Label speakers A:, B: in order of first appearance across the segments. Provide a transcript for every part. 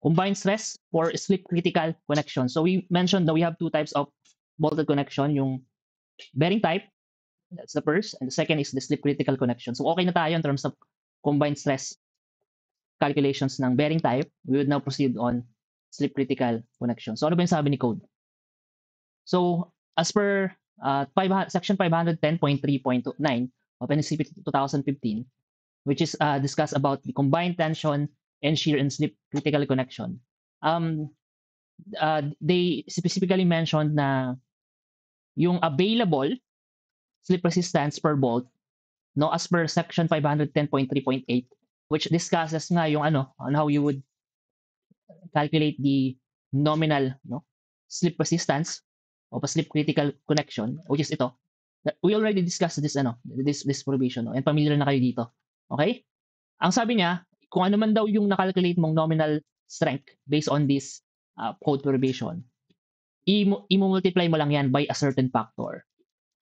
A: combined stress for slip critical connection. So we mentioned that we have two types of bolted connection, yung bearing type, that's the first, and the second is the slip critical connection. So okay na tayo in terms of combined stress calculations ng bearing type. We would now proceed on slip critical connection. So ano ba yung sabi ni code? So as per section 510.3.9 of NCP 2015, which is discussed about the combined tension and shear and slip critical connection. They specifically mentioned na yung available slip resistance per bolt, no, as per section 510.3.8, which discusses nga yung ano, on how you would calculate the nominal, no, slip resistance of a slip critical connection, which is ito. We already discussed this provision, no, and familiar na kayo dito. Okay? Ang sabi niya, kung ano man daw yung nakalculate mong nominal strength based on this code provision, i-multiply mo lang yan by a certain factor.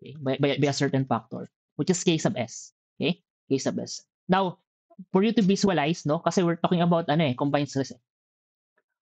A: Okay? By a certain factor, which is K sub S. Okay? K sub S. Now, for you to visualize, no, kasi we're talking about combined stress.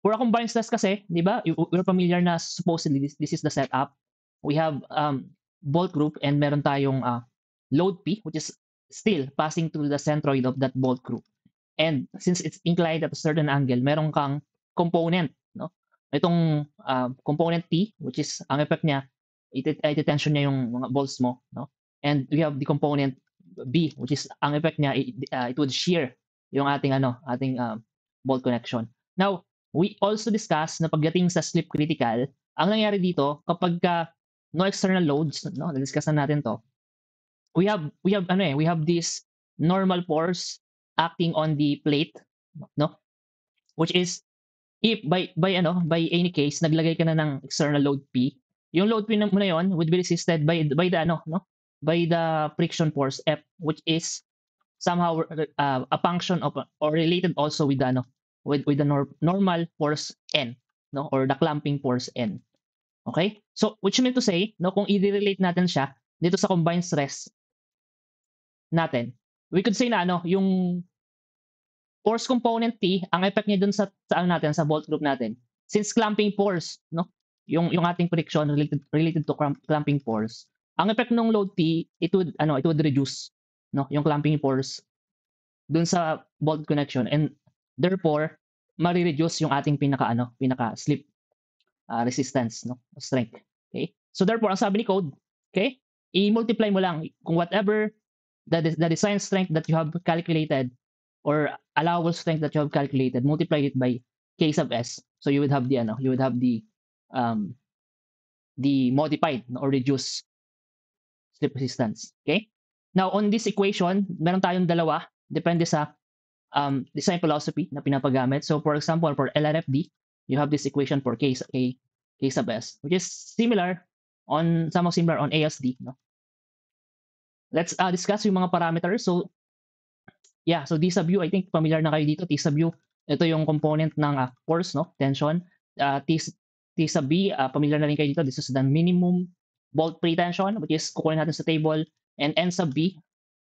A: For a combined stress kasi, di ba, we're familiar na supposedly this is the setup. We have bolt group and meron tayong load P, which is still passing through the centroid of that bolt group. And since it's inclined at a certain angle, meron kang component, no? Itong component T, which is ang effect niya, iti-tension niya yung mga bolts mo, no? And we have the component B, which is ang effect niya, it would shear yung ating bolt connection. Now, we also discussed na pagdating sa slip critical, ang nangyari dito kapag no external loads, no, na-discuss na natin to. We have this normal force acting on the plate, no? Which is if by any case naglagay ka na ng external load P, yung load P mo na yon would be resisted by the friction force F, which is somehow a function of or related also with the normal force N, no, or the clamping force N. Okay? So which means to say, no, kung i-relate natin siya dito sa combined stress natin, we could say na yung force component T, ang effect niya dun sa bolt group natin. Since clamping force, no, yung ating friction related to clamping force, ang effect ng load T, it would reduce, no, yung clamping force dun sa bolt connection, and therefore mari-reduce yung ating pinaka slip resistance, no, strength. Okay? So therefore, ang sabi ni code, okay, i-multiply mo lang kung whatever the design strength that you have calculated or allowable strength that you have calculated, multiply it by K sub S. So you would have the modified or reduced slip resistance. Okay? Now, on this equation, meron tayong dalawa, depende sa design philosophy na pinapagamit. So for example, for LRFD, you have this equation for K sub S, which is similar on ASD, no? Let's discuss yung mga parameters. So yeah, so D sub U, I think familiar na kayo dito. T sub U, ito yung component ng force, no, tension. T sub B, familiar na rin kayo dito. This is the minimum bolt pre-tension, which is kukunin natin sa table. And N sub B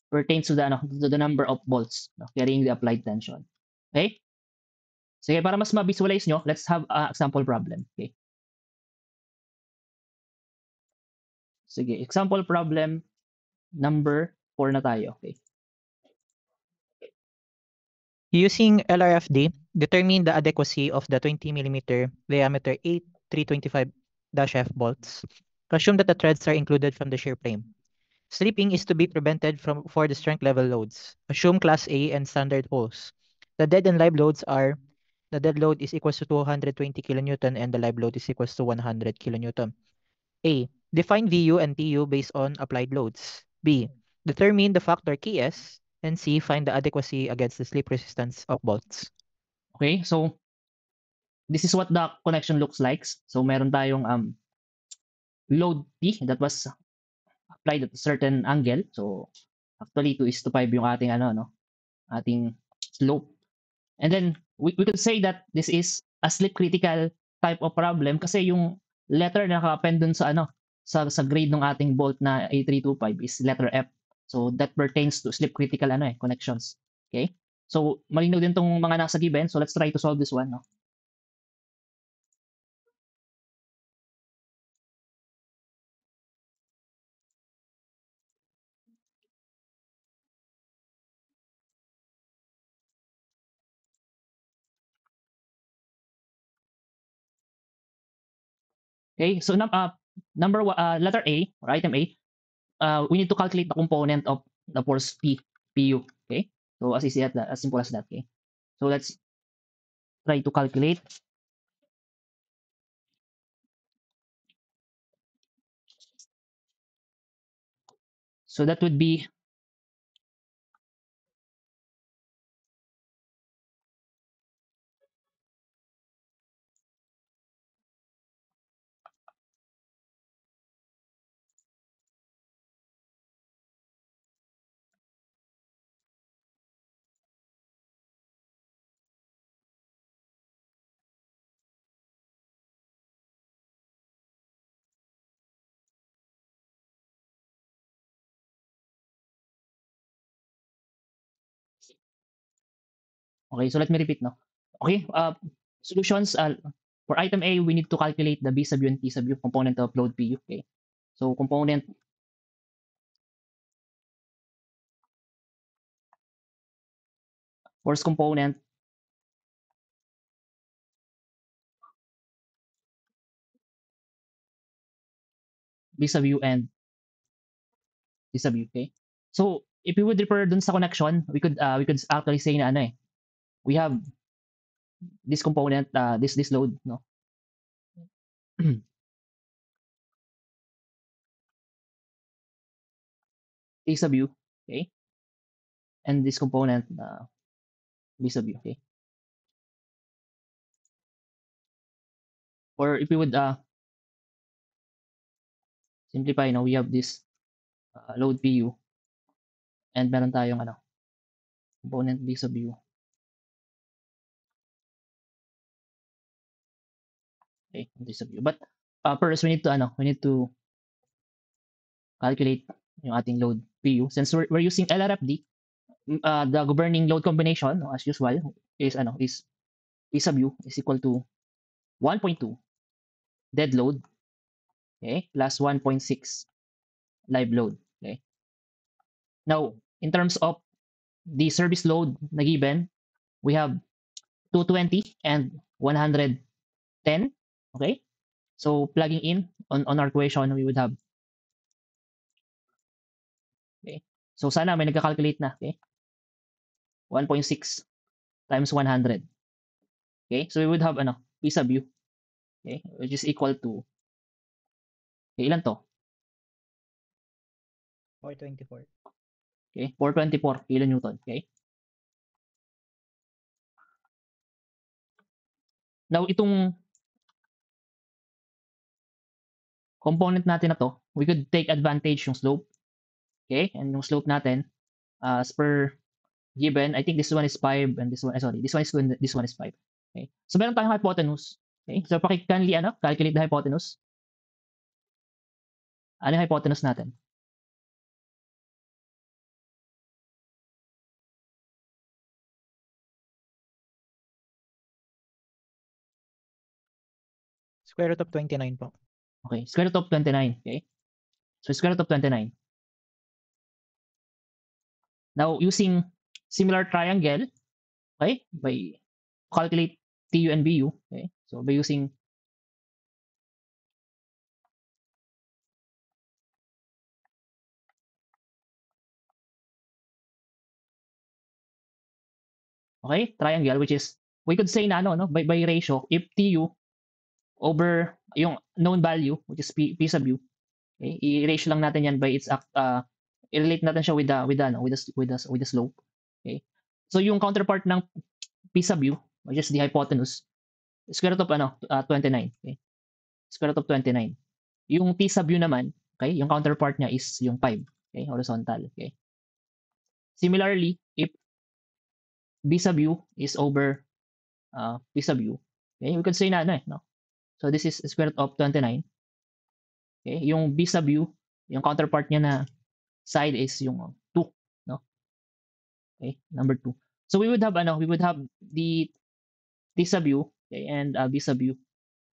A: pertains to the number of bolts, no, carrying the applied tension. Okay? Sige, para mas ma-visualize nyo, let's have an example problem. Okay? Sige, example problem number 4 na tayo. Okay?
B: Using LRFD, determine the adequacy of the 20 mm diameter 8325-F bolts. Assume that the threads are included from the shear frame. Slipping is to be prevented for the strength level loads. Assume class A and standard holes. The dead and live loads are, the dead load is equals to 220 kilonewton and the live load is equals to 100 kilonewton. A. Define VU and TU based on applied loads. B. Determine the factor Ks. And C. Find the adequacy against the slip resistance of bolts.
A: Okay, so this is what the connection looks like. So meron tayong load P that was applied at a certain angle. So actually 2:5 yung ating ating slope. And then we could say that this is a slip critical type of problem kasi yung letter na naka-append dun sa sa grade ng ating bolt na A325 is letter F. So that pertains to slip critical connections. Okay? So malinaw din tong mga nasa given. So let's try to solve this one, no? Okay, so letter A or item A, we need to calculate the component of the force PU. Okay, so as easy as simple as that. Okay, so let's try to calculate. So that would be okay. So let me repeat now. Okay, solutions. For item A, we need to calculate the B sub U and T sub U component of load PU. Okay, so component force component B sub U and T sub U. Okay, so if we would refer dun sa connection, we could actually say na ano eh, we have this component, this load, no. A sub U, okay, and this component, B sub U, okay. Or if we would simplify, no, we have this load PU and meron tayong ano, component B sub U, okay, B sub U. But first we need to calculate yung ating load PU since we're using LRFD. The governing load combination, no, as usual, is P sub U is equal to 1.2 dead load, okay, plus 1.6 live load, okay. Now, in terms of the service load na given, we have 220 and 110, okay. So plugging in on our equation, we would have, okay. So sana may nagka-calculate na, okay. 1.6 times 100, okay. So we would have ano, P sub U, okay, which is equal to, okay, ilan to?
B: 424.
A: Okay, 424 kilonewton, okay. Now itong component natin na to, we could take advantage yung slope, okay, and yung slope natin, as per given, I think this one is 5 and this one, sorry, this one is 2 and this one is 5. Okay. So meron tayong hypotenuse. Okay. So kindly calculate the hypotenuse. Ano yung hypotenuse natin?
B: Square root of 29 po.
A: Okay. Square root of 29. Okay. So square root of 29. Now using similar triangle, okay, by calculate TU and BU, okay. So by using okay, triangle, which is we could say na no, by ratio, if TU over yung known value, which is P sub U, okay, i-ratio lang natin yan by its i-relate natin siya with the slope. Okay. So yung counterpart ng P sub U, which is the hypotenuse, square root of 29. Okay. Square root of 29. Yung T sub U naman, okay, yung counterpart niya is yung 5. Okay, horizontal. Okay. Similarly, if B sub U is over P sub U, okay, we could say na no. So this is square root of 29. Okay, yung B sub U, yung counterpart niya na side is yung 2, no? Okay, number 2. So we would have the T sub U, okay, and B sub U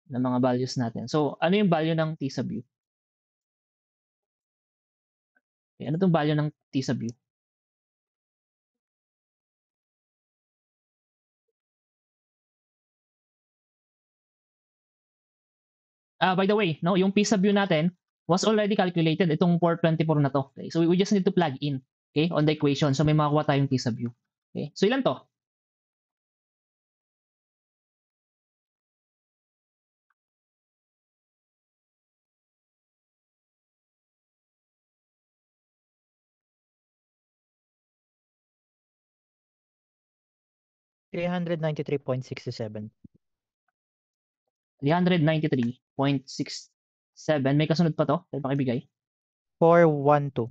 A: na mga values natin. So ano yung value ng T sub U? Okay, ano tong value ng T sub U? By the way, no, yung P sub u natin was already calculated itong 424 na to. Okay? So we just need to plug in, okay, on the equation. So may makuha tayong P sub u. Okay? So ilan to?
B: $393.67.
A: 393.67. May kasunod pa to? Pwede pakibigay.
B: 412.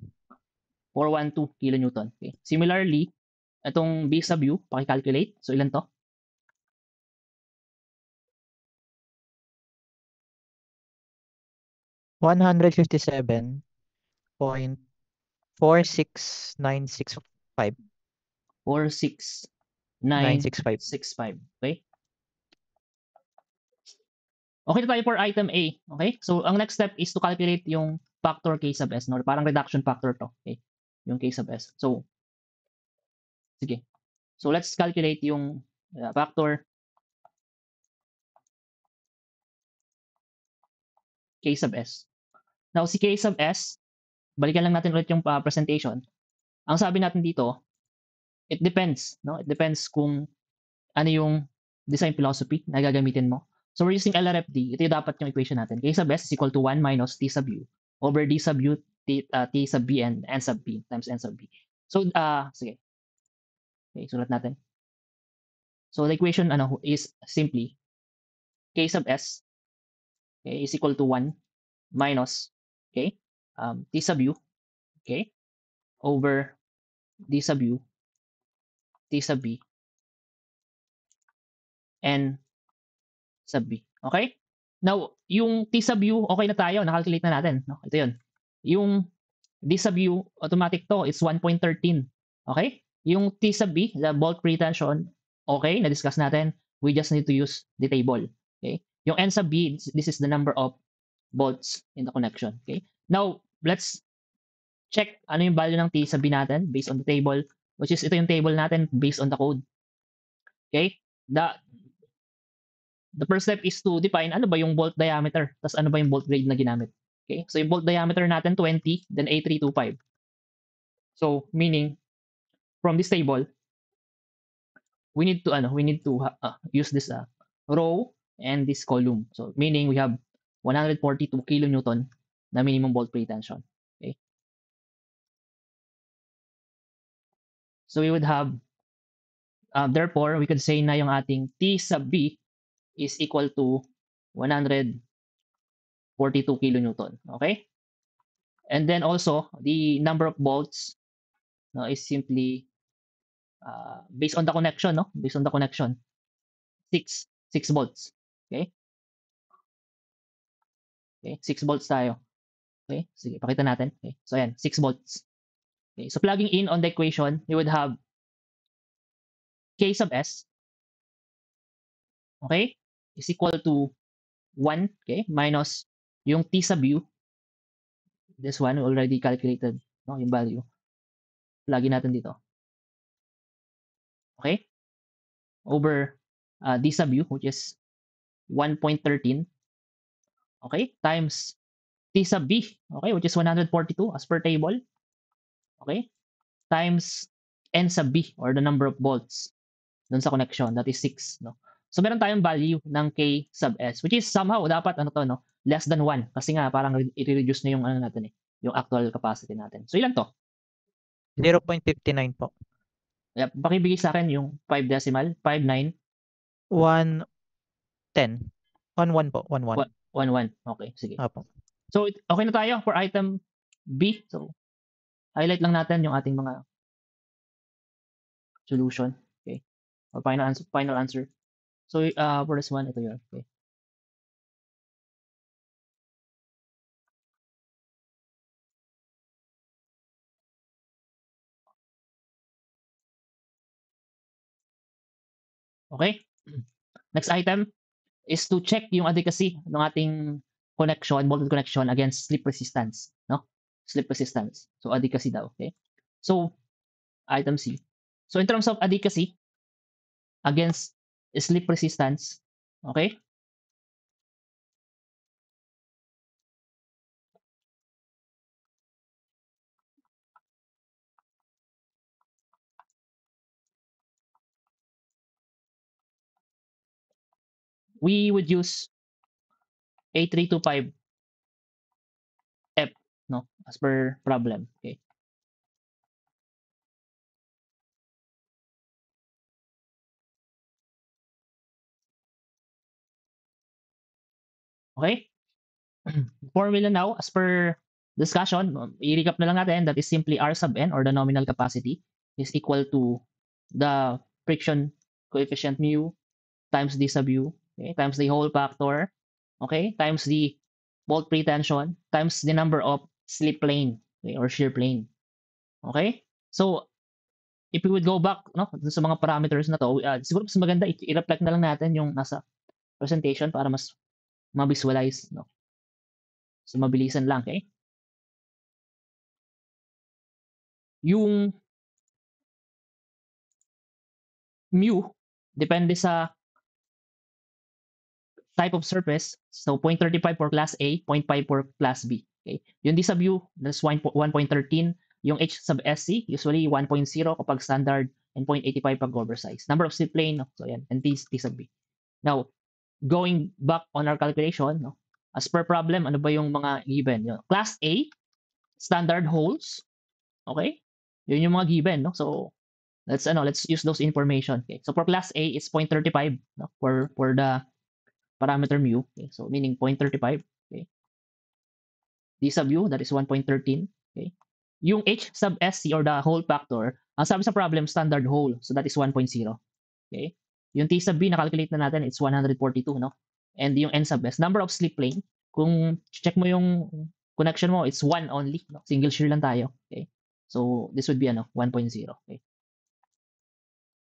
A: 412 kilonewton. Okay. Similarly, itong B sub u, paki-calculate. So ilan to?
B: 157.46965.
A: 46965. Okay? Okay na tayo for item A. Okay? So ang next step is to calculate yung factor K sub S. No? Parang reduction factor to. Okay? Yung K sub S. So, sige. So let's calculate yung factor K sub S. Now, si K sub S, balikan lang natin ulit yung presentation. Ang sabi natin dito, it depends. No? It depends kung ano yung design philosophy na gagamitin mo. So we're using LRFD. Ito yung dapat yung equation natin. K sub S is equal to 1 minus T sub U over D sub U, T sub B, and N sub B times N sub B. So, sige. Okay, sulat natin. So the equation is simply K sub S, okay, is equal to 1 minus, okay, T sub U, okay, over D sub U, T sub B, N sub B. Okay? Now, yung T sub U, okay na tayo. Nakalculate na natin. No? Ito yun. Yung D sub U, automatic to. It's 1.13. Okay? Yung T sub B, the bolt pretension, okay, na-discuss natin. We just need to use the table. Okay? Yung N sub B, this is the number of bolts in the connection. Okay? Now, let's check ano yung value ng T sub B natin based on the table, which is ito yung table natin based on the code. Okay? The first step is to define ano ba yung bolt diameter, tas ano ba yung bolt grade na ginamit. Okay? So yung bolt diameter natin 20, then A325. So meaning from this table, we need to use this row and this column. So meaning we have 142 kilonewton na minimum bolt pretension. Okay? So we would have therefore we could say na yung ating T sub B is equal to 142 kilonewton. Okay? And then also, the number of bolts is simply based on the connection, no? Based on the connection, 6 bolts. Okay? Okay, 6 volts tayo. Okay? Sige, pakita natin. Okay. So ayan, 6 volts. Okay. So plugging in on the equation, you would have K sub S, okay, is equal to 1, okay, minus yung T sub U. This one, we already calculated, no, yung value. Plug in natin dito. Okay? Over D sub U, which is 1.13. Okay? Times T sub B, okay, which is 142 as per table. Okay? Times N sub B, or the number of bolts dun sa connection, that is 6, no? So meron tayong value ng K sub S, which is somehow dapat no, less than 1 kasi nga parang i-reduce na yung natin yung actual capacity natin. So ilan to?
B: 0.59 po.
A: Yep, pakibigay sa akin yung 5 decimal, 59
B: 110. 11 po, 11.
A: 11. Okay, sige.
B: Opo.
A: So okay na tayo for item B. So highlight lang natin yung ating mga solution. Okay. Or final answer. So for this one, ito yun. Okay. Okay? Next item is to check yung adequacy ng ating connection, voltage connection against slip resistance, no? Slip resistance. So adequacy daw, okay? So item C. So in terms of adequacy against slip resistance, okay? we would use A325F, no, as per problem. Okay. Okay? Formula now, as per discussion, i-recap na lang natin, that is simply R sub n, or the nominal capacity, is equal to the friction coefficient mu times d sub u, okay, times the whole factor, okay, times the bolt pretension, times the number of slip plane, okay, or shear plane. Okay? So, if we would go back, no, dun sa mga parameters na to, siguro mas maganda i-reflect na lang natin yung nasa presentation para mas ma-visualize, no? So, mabilisan lang, okay? Yung mu, depende sa type of surface. So, 0.35 for class A, 0.5 for class B. Okay? Yung D sub U, that's 1.13. Yung H sub SC, usually 1.0 kapag standard and 0.85 pag oversize. Number of slip plane, no? So, yan. And T sub B. Now, going back on our calculation, no? As per problem, ano ba yung mga given? Yung class A, standard holes. Okay? Yun yung mga given, no? So, let's use those information. Okay? So, for class A, it's 0.35, no? For the parameter mu. Okay? So, meaning 0.35. Okay? D sub u, that is 1.13. Okay? Yung H sub SC, or the hole factor, ang sabi sa problem, standard hole. So, that is 1.0. Okay? Yung T sub B, nakalculate na natin, it's 142, no? And yung N sub S, number of slip plane, kung check mo yung connection mo, it's 1 only. No? Single shear lang tayo. Okay? So, this would be 1.0. Okay?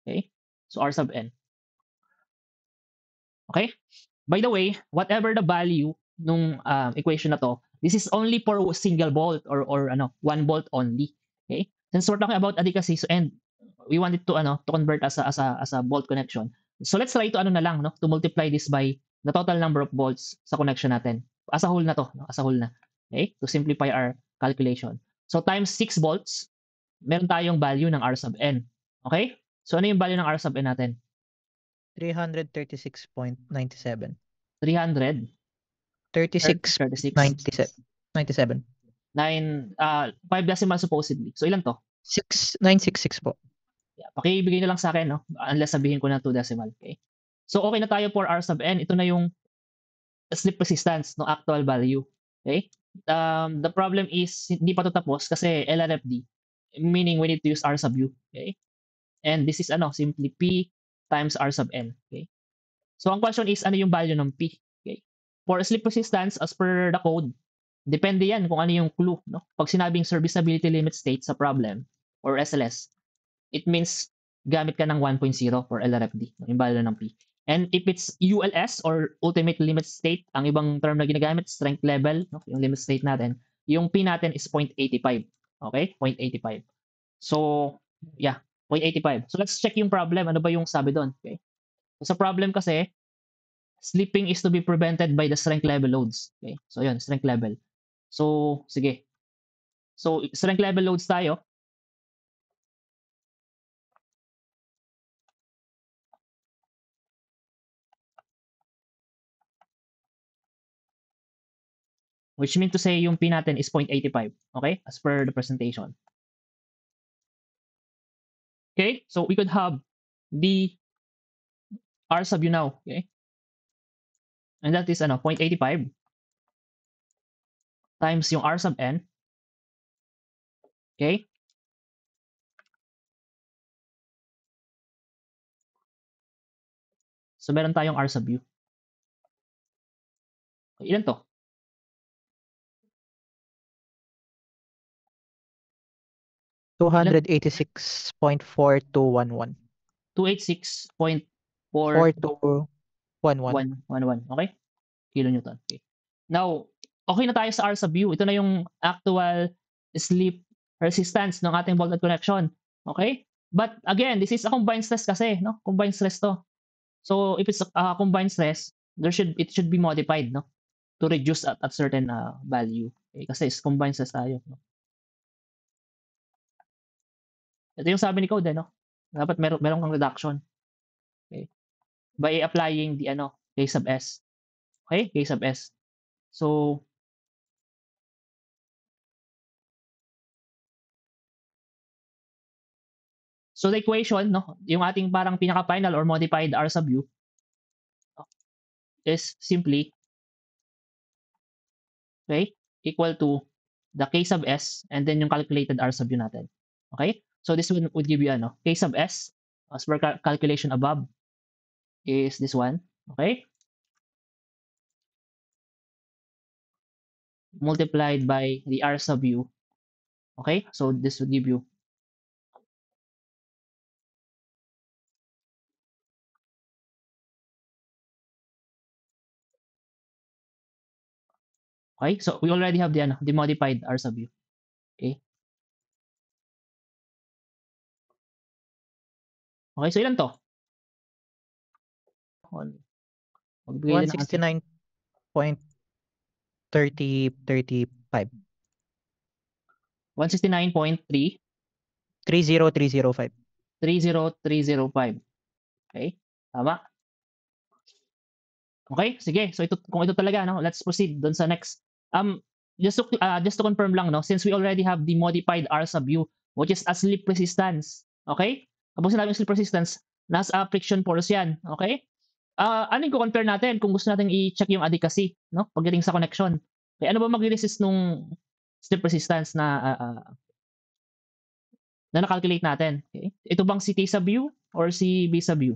A: Okay? So, R sub N. Okay? By the way, whatever the value nung equation na to, this is only for single bolt, or one bolt only. Okay? Since we're talking about advocacy, so, and we wanted to to convert as a bolt connection. So let's try to na lang, no, to multiply this by the total number of bolts sa connection natin. As a whole na to, no, as a whole na. Okay? To simplify our calculation. So times 6 bolts, meron tayong value ng R sub n. Okay? So ano yung value ng R sub n natin?
B: 336.97.
A: 300
B: 36
A: 36
B: 97.
A: 5 decimal supposedly. So ilan to?
B: 6966 po.
A: Yeah, pakibigay na lang sa akin, no? Unless sabihin ko na 2 decimal. Okay? So okay na tayo for R sub n. Ito na yung slip resistance ng actual value. Okay? The problem is hindi pa to tapos kasi LRFD, meaning we need to use R sub u. Okay? And this is simply P times R sub n. Okay? So ang question is, ano yung value ng P? Okay? For slip resistance, as per the code, depende yan kung ano yung clue. No? Pag sinabing serviceability limit state sa problem, or SLS, it means gamit ka ng 1.0 for LRFD, yung value ng P. And if it's ULS, or ultimate limit state, ang ibang term na ginagamit, strength level, no? Yung limit state natin, yung P natin is 0.85. Okay? 0.85. So, yeah, 0.85. So, let's check yung problem. Ano ba yung sabi doon? Okay? So, sa problem kasi, slipping is to be prevented by the strength level loads. Okay? So, yun, strength level. So, sige. So, strength level loads tayo. Which means to say yung P natin is 0.85. Okay? As per the presentation. Okay? So, we could have the R sub u now. Okay? And that is 0.85 times yung R sub n. Okay? So, meron tayong R sub u. Ilan to?
B: Ilan? 286.4211.
A: 286.4211. Okay? Kilonewton. Okay. Now, okay na tayo sa R sub u. Ito na yung actual slip resistance ng ating bolted connection. Okay? But again, this is a combined stress kasi, no? Combined stress to. So, if it's a combined stress, it should be modified, no? To reduce at certain value. Okay? Kasi it's combined stress tayo, no? Ito yung sabi ni Code, no? Dapat meron kang reduction. Okay? By applying the K sub S. Okay? K sub S. So, the equation, no, yung ating parang pinaka-final or modified R sub U is simply, okay, equal to the K sub S and then yung calculated R sub U natin. Okay? So, this one would give you ano, K sub S as per calculation above is this one. Okay? Multiplied by the R sub U. Okay? So, this would give you okay? So, we already have the ano, the modified R sub U. Okay? Okay, so ilan to? Magbigay din ng answer.
B: 169.3035.
A: 169.3
B: 30305.
A: 30305. Okay? Tama? Okay, sige. So ito, kung ito talaga, no, let's proceed dun sa next. Just to confirm lang, no, since we already have the modified R sub U, which is a slip resistance. Okay? Kapag sinabi slip resistance, nasa friction force yan. Okay? Ano yung compare natin kung gusto natin i-check yung advocacy, no? Pagdating sa connection. Okay, ano ba mag-resist nung slip resistance na na-calculate natin? Okay? Ito bang si T sub U or si B sub U?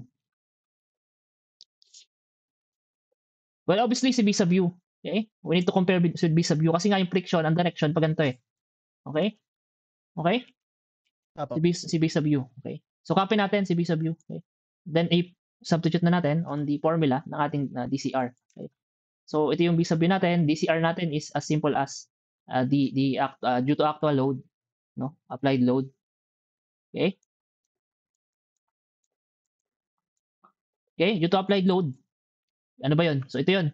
A: Well, obviously si B sub U. Okay? We need to compare with B sub U kasi nga yung friction, ang direction pag ganito eh. Okay? Okay?
B: Apo.
A: Si B sub U. Okay? So copy natin si B sub U. Okay? Then substitute na natin on the formula ng ating DCR. Okay? So ito yung B sub U natin. DCR natin is as simple as due to actual load, no? Applied load. Okay? Okay, due to applied load. Ano ba 'yon? So ito 'yon.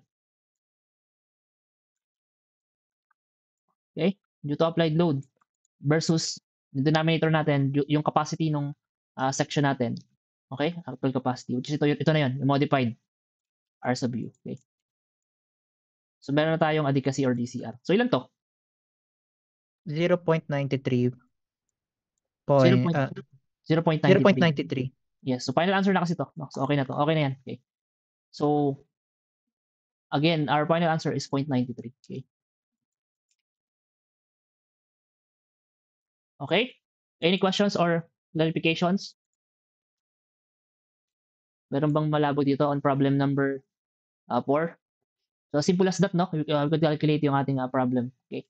A: Okay? Due to applied load versus the denominator natin, yung capacity nung section natin. Okay? Actual capacity, which is ito na 'yon, yung modified R sub U. Okay? So meron na tayong advocacy or DCR. So ilan to?
B: 0.93.
A: 0.93.
B: 0.93.
A: Yes. So final answer na kasi to. No? So okay na to. Okay na yan. Okay. So again, our final answer is 0.93. Okay. Okay? Any questions or clarifications? Meron bang malabo dito on problem number 4? So simple as that, no? We could calculate yung ating problem. Okay.